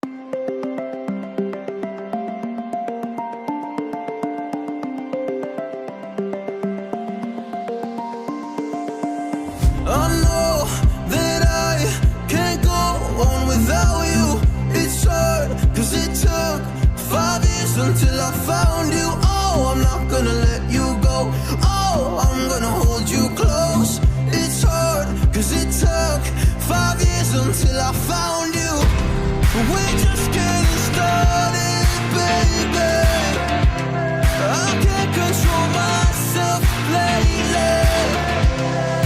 I know that I can't go on without you. It's hard, cause it took 5 years until I found you. Oh, I'm not gonna let you go. Oh, I'm gonna hold you close. It's hard, cause it took 5 years until I found you. We're just getting started, baby. I can't control myself lately.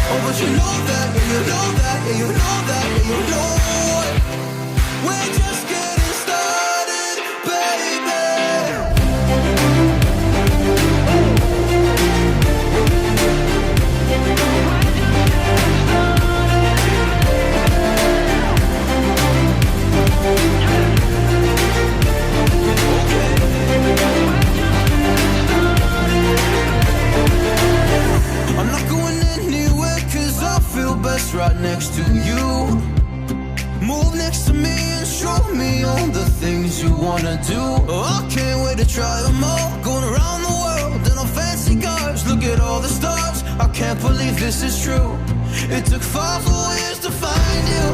Oh, but you know that, yeah, you know that, yeah, you know that, yeah, you know it. We're just getting started, baby. I'm not going anywhere cause I feel best right next to you. Move next to me and show me all the things you wanna do. Oh, I can't wait to try them all. Going around the world in on fancy cars. Look at all the stars. I can't believe this is true. It took 5 whole years to find you.